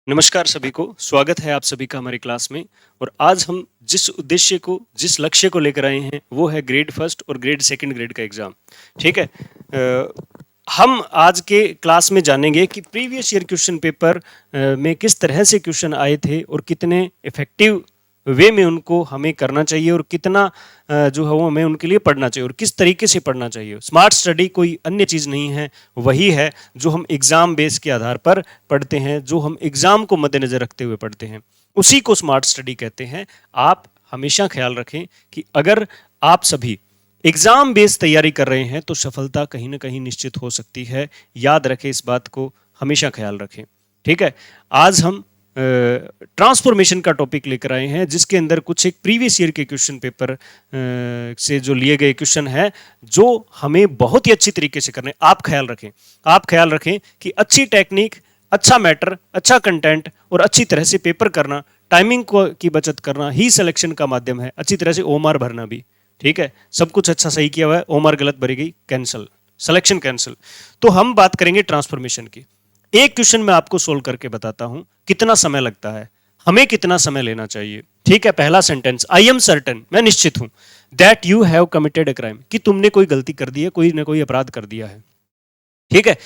नमस्कार सभी को, स्वागत है आप सभी का हमारी क्लास में। और आज हम जिस लक्ष्य को लेकर आए हैं वो है ग्रेड फर्स्ट और ग्रेड सेकंड ग्रेड का एग्जाम। ठीक है। हम आज के क्लास में जानेंगे कि प्रीवियस ईयर क्वेश्चन पेपर में किस तरह से क्वेश्चन आए थे और कितने इफेक्टिव वे में उनको हमें करना चाहिए और कितना जो है वो हमें उनके लिए पढ़ना चाहिए और किस तरीके से पढ़ना चाहिए। स्मार्ट स्टडी कोई अन्य चीज़ नहीं है, वही है जो हम एग्ज़ाम बेस के आधार पर पढ़ते हैं, जो हम एग्ज़ाम को मद्देनज़र रखते हुए पढ़ते हैं, उसी को स्मार्ट स्टडी कहते हैं। आप हमेशा ख्याल रखें कि अगर आप सभी एग्ज़ाम बेस्ड तैयारी कर रहे हैं तो सफलता कहीं ना कहीं निश्चित हो सकती है। याद रखें, इस बात को हमेशा ख्याल रखें। ठीक है। आज हम ट्रांसफॉर्मेशन का टॉपिक लेकर आए हैं, जिसके अंदर कुछ एक प्रीवियस ईयर के क्वेश्चन पेपर से जो लिए गए क्वेश्चन है, जो हमें बहुत ही अच्छी तरीके से करने। आप ख्याल रखें कि अच्छी टेक्निक, अच्छा मैटर, अच्छा कंटेंट और अच्छी तरह से पेपर करना, टाइमिंग की बचत करना ही सिलेक्शन का माध्यम है। अच्छी तरह से ओमार भरना भी। ठीक है। सब कुछ अच्छा सही किया हुआ है, ओमार गलत भरी गई, कैंसिल, सिलेक्शन कैंसिल। तो हम बात करेंगे ट्रांसफॉर्मेशन की। एक क्वेश्चन मैं आपको सोल्व करके बताता हूं कितना समय लगता है, हमें कितना समय लेना चाहिए। ठीक है। पहला सेंटेंस, आई एम सर्टेन, मैं निश्चित हूं, that you have committed a crime, कि तुमने कोई गलती कर दी है, कोई ना कोई अपराध कर दिया है। ठीक है।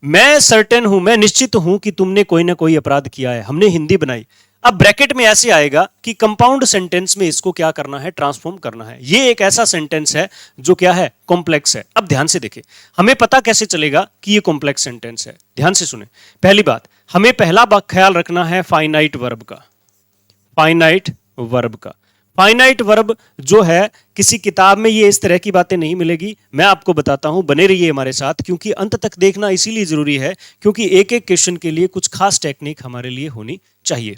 मैं सर्टेन हूं, मैं निश्चित हूं कि तुमने कोई ना कोई अपराध किया है। हमने हिंदी बनाई। अब ब्रैकेट में ऐसे आएगा कि कंपाउंड सेंटेंस में इसको क्या करना है, ट्रांसफॉर्म करना है। ये एक ऐसा सेंटेंस है जो क्या है, कॉम्प्लेक्स है। अब ध्यान से देखें, हमें पता कैसे चलेगा कि ये कॉम्प्लेक्स सेंटेंस है। ध्यान से सुने। पहली बात, हमें पहला ख्याल रखना है फाइनाइट वर्ब का। फाइनाइट वर्ब का फाइनाइट वर्ब जो है, किसी किताब में ये इस तरह की बातें नहीं मिलेगी। मैं आपको बताता हूं, बने रहिए हमारे साथ, क्योंकि अंत तक देखना इसीलिए जरूरी है, क्योंकि एक एक क्वेश्चन के लिए कुछ खास टेक्निक हमारे लिए होनी चाहिए।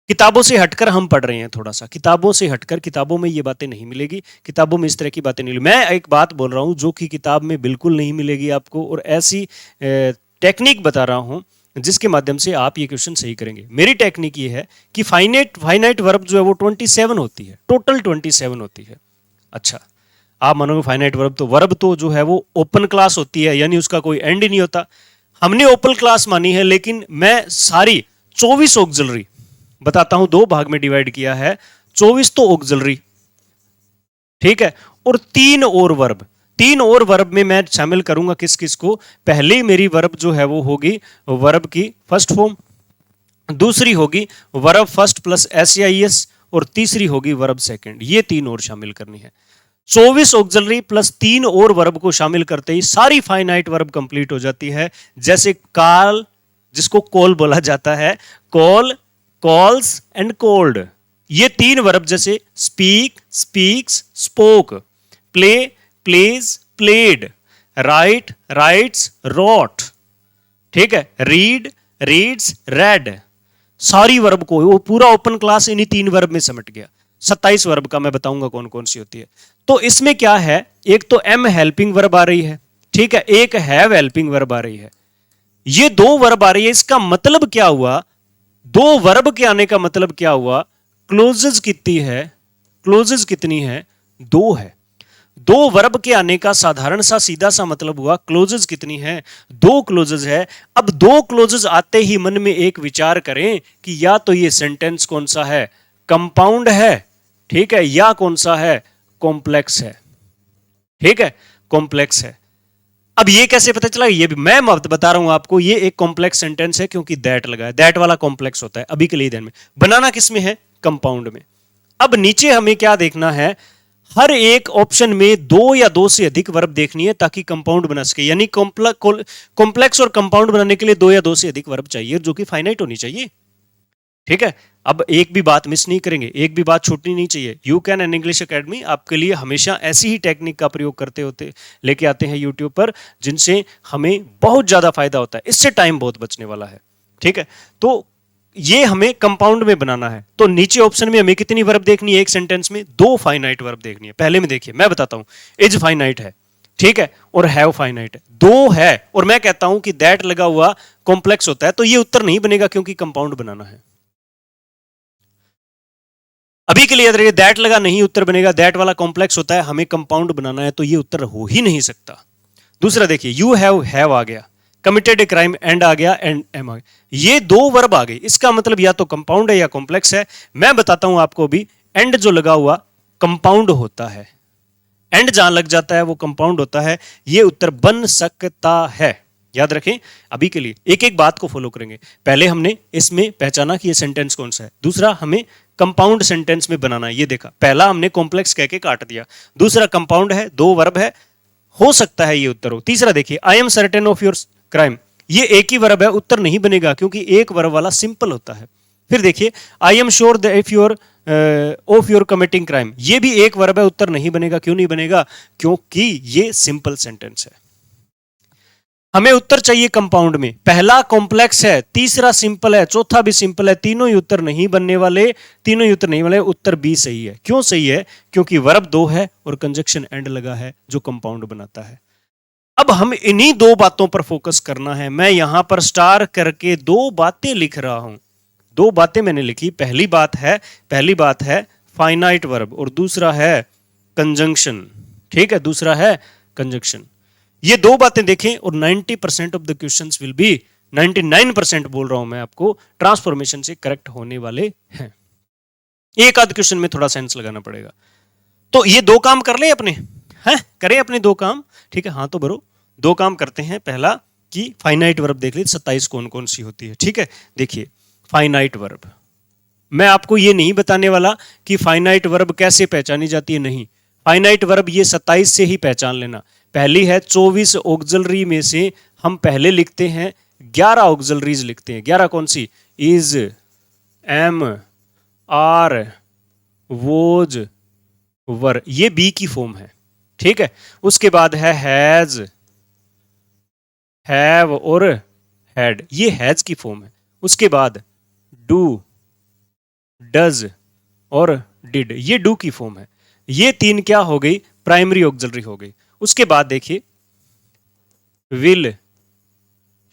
किताबों से हटकर हम पढ़ रहे हैं, थोड़ा सा किताबों से हटकर। किताबों में ये बातें नहीं मिलेगी, किताबों में इस तरह की बातें नहीं मिलेगी। मैं एक बात बोल रहा हूं जो कि किताब में बिल्कुल नहीं मिलेगी आपको, और ऐसी टेक्निक बता रहा हूं जिसके माध्यम से आप ये क्वेश्चन सही करेंगे। मेरी टेक्निक ये है कि फाइनाइट वर्ब जो है वो 27 होती है, टोटल 27 होती है। अच्छा, आप मानोगे फाइनाइट वर्ब तो जो है वो ओपन क्लास होती है, यानी उसका कोई एंड ही नहीं होता। हमने ओपन क्लास मानी है, लेकिन मैं सारी 24 ऑक्सिलरी बताता हूं, दो भाग में डिवाइड किया है। 24 तो ऑक्सिलरी, ठीक है, और 3 और वर्ब। 3 और वर्ब में मैं शामिल करूंगा किस किस को। पहली मेरी वर्ब जो है वो होगी वर्ब की फर्स्ट फॉर्म, दूसरी होगी वर्ब फर्स्ट प्लस एस, और तीसरी होगी वर्ब सेकंड। ये 3 और शामिल करनी है। 24 ऑक्सिलरी प्लस 3 और वर्ब को शामिल करते ही सारी फाइनाइट वर्ब कंप्लीट हो जाती है। जैसे कॉल, जिसको कॉल बोला जाता है, कॉल, कॉल्स एंड कोल्ड। ये 3 वर्ब, जैसे speak, speaks, spoke, play, plays, played, write, writes, wrote. ठीक है। Read, reads, read. सारी वर्ब को, वो पूरा ओपन क्लास इन्हीं 3 वर्ब में समट गया। 27 वर्ब का मैं बताऊंगा कौन कौन सी होती है। तो इसमें क्या है, एक तो एम हेल्पिंग वर्ब आ रही है, ठीक है, एक हैव हेल्पिंग वर्ब आ रही है। ये 2 वर्ब आ रही है। इसका मतलब क्या हुआ, 2 वर्ब के आने का मतलब क्या हुआ, क्लोजेज कितनी है, क्लोजेज कितनी है, 2 है। 2 वर्ब के आने का साधारण सा सीधा सा मतलब हुआ, क्लोजेज कितनी है, 2 क्लोजेज है। अब 2 क्लोजेज आते ही मन में एक विचार करें कि या तो ये सेंटेंस कौन सा है, कंपाउंड है, ठीक है, या कौन सा है, कॉम्प्लेक्स है। ठीक है, कॉम्प्लेक्स है। अब ये कैसे पता चला, ये भी मैं बता रहा हूं आपको। ये एक कॉम्प्लेक्स सेंटेंस है क्योंकि दैट लगा है, दैट वाला कॉम्प्लेक्स होता है। अभी के लिए ध्यान में, बनाना किस में है, कंपाउंड में। अब नीचे हमें क्या देखना है, हर एक ऑप्शन में 2 या 2 से अधिक वर्ब देखनी है ताकि कंपाउंड बना सके। यानी कॉम्प्लेक्स और कंपाउंड बनाने के लिए 2 या 2 से अधिक वर्ब चाहिए, जो कि फाइनाइट होनी चाहिए। ठीक है। अब एक भी बात मिस नहीं करेंगे, एक भी बात छूटनी नहीं चाहिए। You can an English academy आपके लिए हमेशा ऐसी ही टेक्निक का प्रयोग करते होते लेके आते हैं यूट्यूब पर, जिनसे हमें बहुत ज्यादा फायदा होता है। इससे टाइम बहुत बचने वाला है। ठीक है। तो ये हमें कंपाउंड में बनाना है। तो नीचे ऑप्शन में हमें कितनी वर्ब देखनी है, एक सेंटेंस में 2 फाइनाइट वर्ब देखनी है। पहले में देखिए, मैं बताता हूं, इज फाइनाइट है, ठीक है, और हैव फाइनाइट है, 2 है, और मैं कहता हूं कि दैट लगा हुआ कॉम्प्लेक्स होता है, तो ये उत्तर नहीं बनेगा क्योंकि कंपाउंड बनाना है। अभी के लिए याद रखिए, दैट लगा नहीं उत्तर बनेगा, दैट वाला कॉम्प्लेक्स होता है, हमें कंपाउंड बनाना है, तो ये उत्तर हो ही नहीं सकता। दूसरा देखिए, यू हैव आ गया, कमिटेड ए क्राइम, एंड आ गया, एंड एम आ गया, ये दो वर्ब आ गए। इसका मतलब या तो कंपाउंड है या कॉम्प्लेक्स है। मैं बताता हूं आपको भी, एंड जो लगा हुआ कंपाउंड होता है, एंड जहां लग जाता है वो कंपाउंड होता है। ये उत्तर बन सकता है, याद रखें। अभी के लिए एक एक बात को फॉलो करेंगे। पहले हमने इसमें पहचाना कि ये सेंटेंस कौन सा है, दूसरा हमें कंपाउंड सेंटेंस में बनाना है। ये देखा, पहला हमने कॉम्प्लेक्स कह के काट दिया, दूसरा कंपाउंड है, दो वर्ब है, हो सकता है ये उत्तर हो। तीसरा देखिए, I am certain of your crime, ये एक ही वर्ब है, उत्तर नहीं बनेगा क्योंकि एक वर्ब वाला सिंपल होता है। फिर देखिए, I am sure that if you're of your committing crime, ये भी एक वर्ब है, उत्तर नहीं बनेगा। क्यों नहीं बनेगा? क्योंकि ये सिंपल सेंटेंस है। हमें उत्तर चाहिए कंपाउंड में, पहला कॉम्प्लेक्स है, तीसरा सिंपल है, चौथा भी सिंपल है, तीनों ही उत्तर नहीं बनने वाले, तीनों ही उत्तर नहीं वाले। उत्तर बी सही है। क्यों सही है? क्योंकि वर्ब दो है और कंजक्शन एंड लगा है जो कंपाउंड बनाता है। अब हम इन्हीं दो बातों पर फोकस करना है। मैं यहां पर स्टार करके दो बातें लिख रहा हूं, दो बातें मैंने लिखी। पहली बात है फाइनाइट वर्ब और दूसरा है कंजंक्शन। ठीक है, दूसरा है कंजंक्शन। ये दो बातें देखें और 90% of the questions will be, 99% बोल रहा हूं मैं आपको, ट्रांसफॉर्मेशन से करेक्ट होने वाले हैं। एक आध क्वेश्चन में थोड़ा सेंस लगाना पड़ेगा। तो ये दो काम कर ले अपने, हैं करें अपने दो काम। ठीक है, हाँ तो बरो दो काम करते हैं। पहला कि फाइनाइट वर्ब देख ली, 27 कौन कौन सी होती है। ठीक है, देखिए फाइनाइट वर्ब, मैं आपको ये नहीं बताने वाला कि फाइनाइट वर्ब कैसे पहचानी जाती है, नहीं। फाइनाइट वर्ब ये 27 से ही पहचान लेना। पहली है 24 ऑक्सिलरी में से हम पहले लिखते हैं 11 ऑक्सिलरीज लिखते हैं। 11 कौन सी? इज, एम, आर, वोज, वर, ये बी की फॉर्म है। ठीक है, उसके बाद है हैज, हैव और हैड, ये हैज की फॉर्म है। उसके बाद डू, डज और डिड, ये डू की फॉर्म है। ये तीन क्या हो गई? प्राइमरी ऑक्सिलरी हो गई। उसके बाद देखिए will,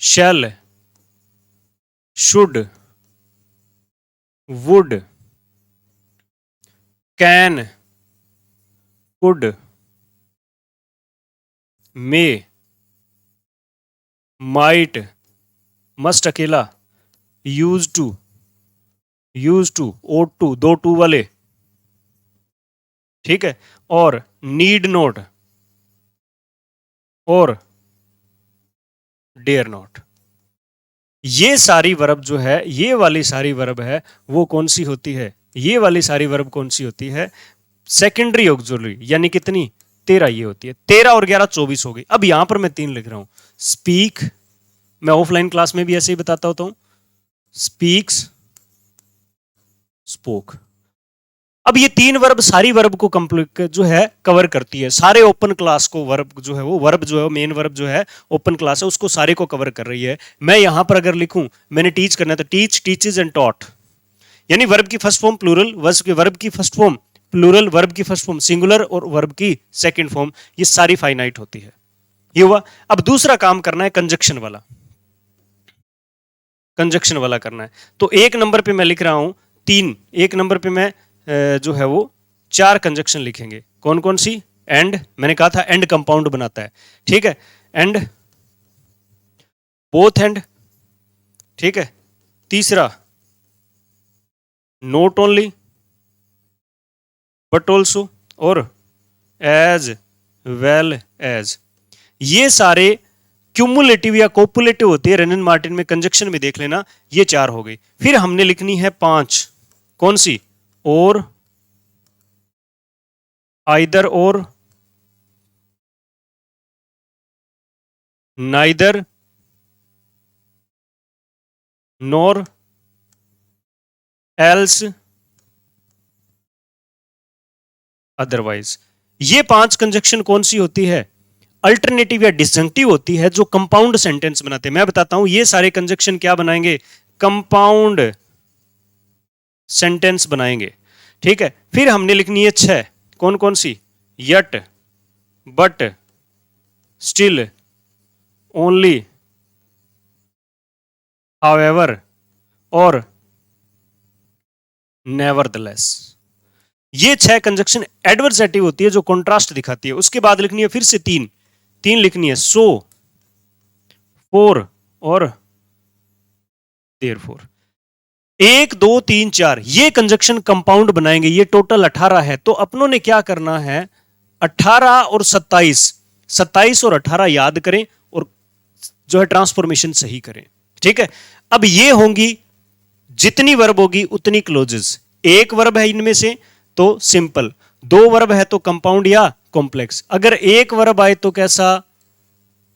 shall, should, would, can, could, may, might, must अकेला, यूज टू, ओट टू, दो टू वाले। ठीक है, और नीड नोट और डेयर नॉट। ये सारी वर्ब जो है, ये वाली सारी वर्ब है, वो कौन सी होती है? ये वाली सारी वर्ब कौन सी होती है? सेकेंडरी ऑक्सिलरी, यानी कितनी? 13 ये होती है। 13 और 11 24 हो गई। अब यहां पर मैं 3 लिख रहा हूं। स्पीक, मैं ऑफलाइन क्लास में भी ऐसे ही बताता होता हूं, स्पीक्स, स्पोक। अब ये तीन वर्ब सारी वर्ब को कंप्लीट जो है कवर करती है, सारे ओपन क्लास को। वर्ब जो है वो वर्ब जो है, मेन वर्ब जो है ओपन क्लास है, उसको सारे को कवर कर रही है। मैं यहां पर अगर लिखूं मैंने टीच करना है तो टीच, टीचेज एंड टॉट, यानी वर्ब की फर्स्ट फॉर्म प्लूरल, वर्ब की फर्स्ट फॉर्म प्लूरल, वर्ब की फर्स्ट फॉर्म सिंगुलर और वर्ब की सेकंड फॉर्म, ये सारी फाइनाइट होती है। ये हुआ। अब दूसरा काम करना है कंजक्शन वाला, कंजक्शन वाला करना है। तो एक नंबर पे मैं लिख रहा हूं 3, एक नंबर पे मैं जो है वो 4 कंजक्शन लिखेंगे। कौन कौन सी? एंड, मैंने कहा था एंड कंपाउंड बनाता है। ठीक है, एंड, बोथ एंड। ठीक है, तीसरा नॉट ओनली बट ऑल्सो और एज वेल एज। ये सारे क्यूमुलेटिव या कोपुलेटिव होते हैं। रेनन मार्टिन में कंजक्शन में देख लेना, ये 4 हो गई। फिर हमने लिखनी है 5, कौन सी? और, आइदर और, नाइदर, नॉर, एल्स, अदरवाइज। ये 5 कंजक्शन कौन सी होती है? अल्टरनेटिव या डिसजंक्टिव होती है, जो कंपाउंड सेंटेंस बनाते हैं। मैं बताता हूं ये सारे कंजक्शन क्या बनाएंगे? कंपाउंड सेंटेंस बनाएंगे। ठीक है, फिर हमने लिखनी है 6, कौन कौन सी? Yet, but, still, only, however और नेवरदलेस। ये 6 कंजक्शन एडवर्सेटिव होती है, जो कॉन्ट्रास्ट दिखाती है। उसके बाद लिखनी है फिर से 3 लिखनी है, सो, 4 और देयरफॉर 1 2 3 4 ये कंजक्शन कंपाउंड बनाएंगे। ये टोटल 18 है। तो अपनों ने क्या करना है, 18 और 27, 27 और 18 याद करें और जो है ट्रांसफॉर्मेशन सही करें। ठीक है, अब ये होंगी जितनी वर्ब होगी उतनी क्लोजेस। एक वर्ब है इनमें से तो सिंपल, दो वर्ब है तो कंपाउंड या कॉम्प्लेक्स। अगर एक वर्ब आए तो कैसा,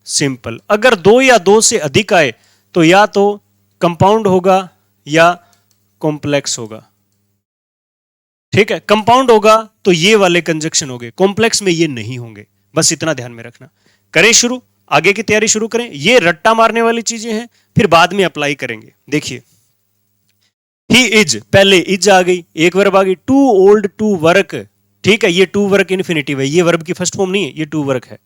सिंपल। अगर दो या दो से अधिक आए तो या तो कंपाउंड होगा या कॉम्प्लेक्स होगा। ठीक है, कंपाउंड होगा तो ये वाले कंजक्शन होंगे, कॉम्प्लेक्स में ये नहीं होंगे। बस इतना ध्यान में रखना। करें शुरू, आगे की तैयारी शुरू करें। ये रट्टा मारने वाली चीजें हैं, फिर बाद में अप्लाई करेंगे। देखिए, ही इज, पहले इज आ गई, एक वर्ब आ गई। टू ओल्ड टू वर्क, ठीक है, ये टू वर्क इन्फिनिटिव है, ये वर्ब की फर्स्ट फॉर्म नहीं है, ये टू वर्क है।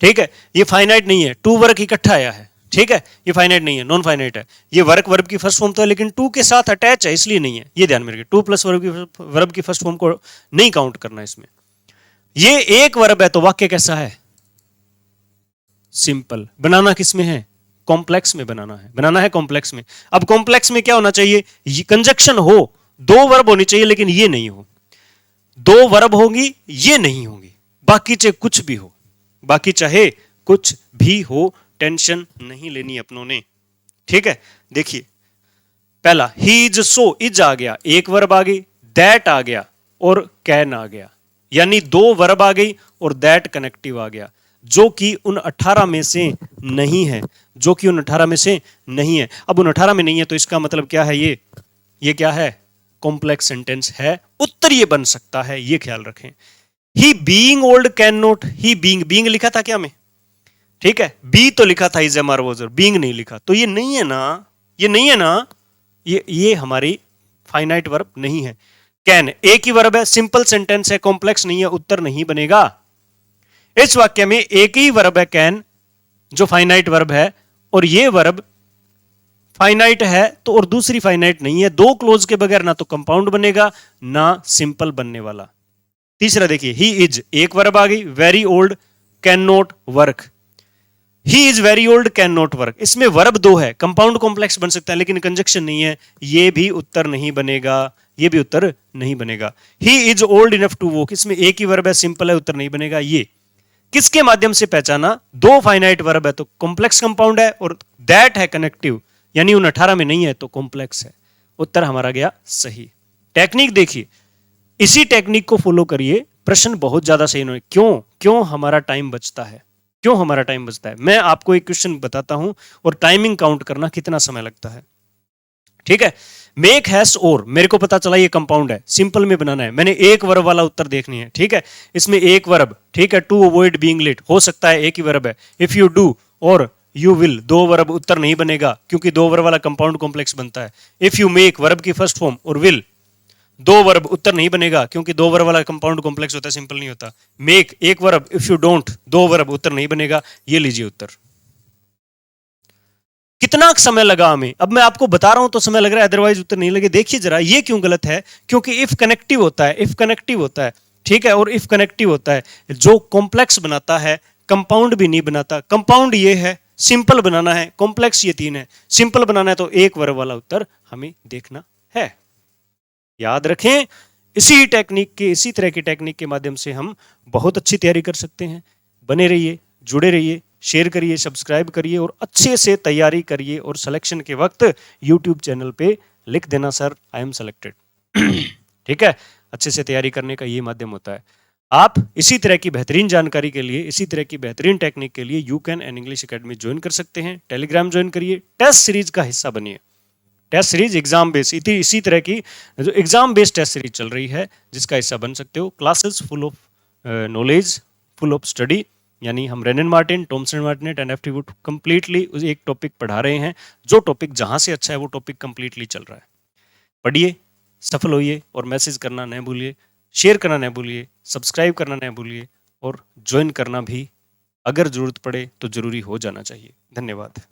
ठीक है, ये फाइनाइट नहीं है, टू वर्क इकट्ठा आया है। ठीक है, ये फाइनाइट नहीं है, नॉन फाइनाइट है। ये वर्क वर्ब की फर्स्ट फॉर्म तो है लेकिन टू के साथ अटैच है, इसलिए नहीं है। ये ध्यान में रखिए, टू प्लस वर्ब की फर्स्ट फॉर्म को नहीं काउंट करना इसमें। ये एक वर्ब है तो वाक्य कैसा है, सिंपल। बनाना किस में है, कॉम्प्लेक्स में बनाना है, बनाना है कॉम्प्लेक्स में। अब कॉम्प्लेक्स में क्या होना चाहिए, ये कंजक्शन हो, दो वर्ब होनी चाहिए लेकिन ये नहीं हो। दो वर्ब होंगी, ये नहीं होंगी, बाकी चाहे कुछ भी हो, बाकी चाहे कुछ भी हो, टेंशन नहीं लेनी अपनों ने। ठीक है, देखिए पहला ही इज, सो इज आ गया, एक वर्ब आ गई, दैट आ गया और कैन आ गया, यानी दो वर्ब आ गई और दैट कनेक्टिव आ गया, जो कि उन 18 में से नहीं है, जो कि उन 18 में से नहीं है। अब उन 18 में नहीं है तो इसका मतलब क्या है, ये क्या है, कॉम्प्लेक्स सेंटेंस है। उत्तर ये बन सकता है, ये ख्याल रखें। He being old can not, he being लिखा था क्या मैं, ठीक है, बी तो लिखा था इज एम आर वॉजर, बीइंग नहीं लिखा, तो ये नहीं है ना, ये नहीं है ना, ये हमारी फाइनाइट वर्ब नहीं है। कैन एक ही वर्ब है, सिंपल सेंटेंस है, कॉम्प्लेक्स नहीं है, उत्तर नहीं बनेगा। इस वाक्य में एक ही वर्ब है कैन, जो फाइनाइट वर्ब है, और ये वर्ब फाइनाइट है तो, और दूसरी फाइनाइट नहीं है। दो क्लोज के बगैर ना तो कंपाउंड बनेगा ना सिंपल बनने वाला। तीसरा देखिए, ही इज, एक वर्ब आ गई, very old can not work. He is very old can not work, इसमें वर्ब दो है, कंपाउंड कॉम्प्लेक्स बन सकता है लेकिन कंजक्शन नहीं है, ये भी उत्तर नहीं बनेगा, ये भी उत्तर नहीं बनेगा। He is old enough to walk, इसमें एक ही वर्ब है, सिंपल है, उत्तर नहीं बनेगा। ये किसके माध्यम से पहचाना, दो फाइनाइट वर्ब है तो कॉम्प्लेक्स कंपाउंड है, और दैट है कनेक्टिव, यानी उन 18 में नहीं है तो कॉम्प्लेक्स है। उत्तर हमारा गया सही। टेक्निक देखिए, इसी टेक्निक को फॉलो करिए, प्रश्न बहुत ज्यादा सही नहीं। क्यों क्यों हमारा टाइम बचता है, क्यों हमारा टाइम बचता है। मैं आपको एक क्वेश्चन बताता हूं और टाइमिंग काउंट करना कितना समय लगता है। ठीक है, मेक हैस, और मेरे को पता चला ये कंपाउंड है, सिंपल में बनाना है, मैंने एक वर्ब वाला उत्तर देखनी है। ठीक है, इसमें एक वर्ब, ठीक है, टू अवॉइड बीइंग लेट, हो सकता है एक ही वर्ब है। इफ यू डू और यू विल, दो वर्ब, उत्तर नहीं बनेगा क्योंकि दो वर्ब वाला कंपाउंड कॉम्प्लेक्स बनता है। इफ यू मेक, वर्ब की फर्स्ट फॉर्म, और विल, दो वर्ब, उत्तर नहीं बनेगा क्योंकि दो वर्ब वाला कंपाउंड कॉम्प्लेक्स होता है, सिंपल नहीं होता। मेक एक वर्ब, इफ यू डोंट, दो वर्ब, उत्तर नहीं बनेगा। ये लीजिए उत्तर। कितना समय लगा हमें, अब मैं आपको बता रहा हूं तो समय लग रहा है, अदरवाइज उत्तर नहीं लगे। देखिए जरा ये क्यों गलत है, क्योंकि इफ कनेक्टिव होता है, इफ कनेक्टिव होता है, ठीक है, और इफ कनेक्टिव होता है जो कॉम्प्लेक्स बनाता है, कंपाउंड भी नहीं बनाता। कंपाउंड ये है, सिंपल बनाना है, कॉम्प्लेक्स ये तीन है। सिंपल बनाना है तो एक वर्ब वाला उत्तर हमें देखना है। याद रखें, इसी टेक्निक के, इसी तरह की टेक्निक के माध्यम से हम बहुत अच्छी तैयारी कर सकते हैं। बने रहिए, जुड़े रहिए, शेयर करिए, सब्सक्राइब करिए और अच्छे से तैयारी करिए। और सिलेक्शन के वक्त यूट्यूब चैनल पे लिख देना सर आई एम सेलेक्टेड। ठीक है, अच्छे से तैयारी करने का ये माध्यम होता है। आप इसी तरह की बेहतरीन जानकारी के लिए, इसी तरह की बेहतरीन टेक्निक के लिए you can and English academy join कर सकते हैं। टेलीग्राम ज्वाइन करिए, टेस्ट सीरीज का हिस्सा बनिए। टेस्ट सीरीज एग्जाम बेस्ड, इसी तरह की जो एग्जाम बेस्ड टेस्ट सीरीज चल रही है, जिसका हिस्सा बन सकते हो। Classes full of knowledge, full of study, यानी हम Wren and Martin, Thomson Martinet and F T. Wood completely एक टॉपिक पढ़ा रहे हैं। जो टॉपिक जहां से अच्छा है वो टॉपिक कंप्लीटली चल रहा है। पढ़िए, सफल होइए और मैसेज करना न भूलिए, शेयर करना न भूलिए, सब्सक्राइब करना न भूलिए और ज्वाइन करना भी अगर जरूरत पड़े तो जरूरी हो जाना चाहिए। धन्यवाद।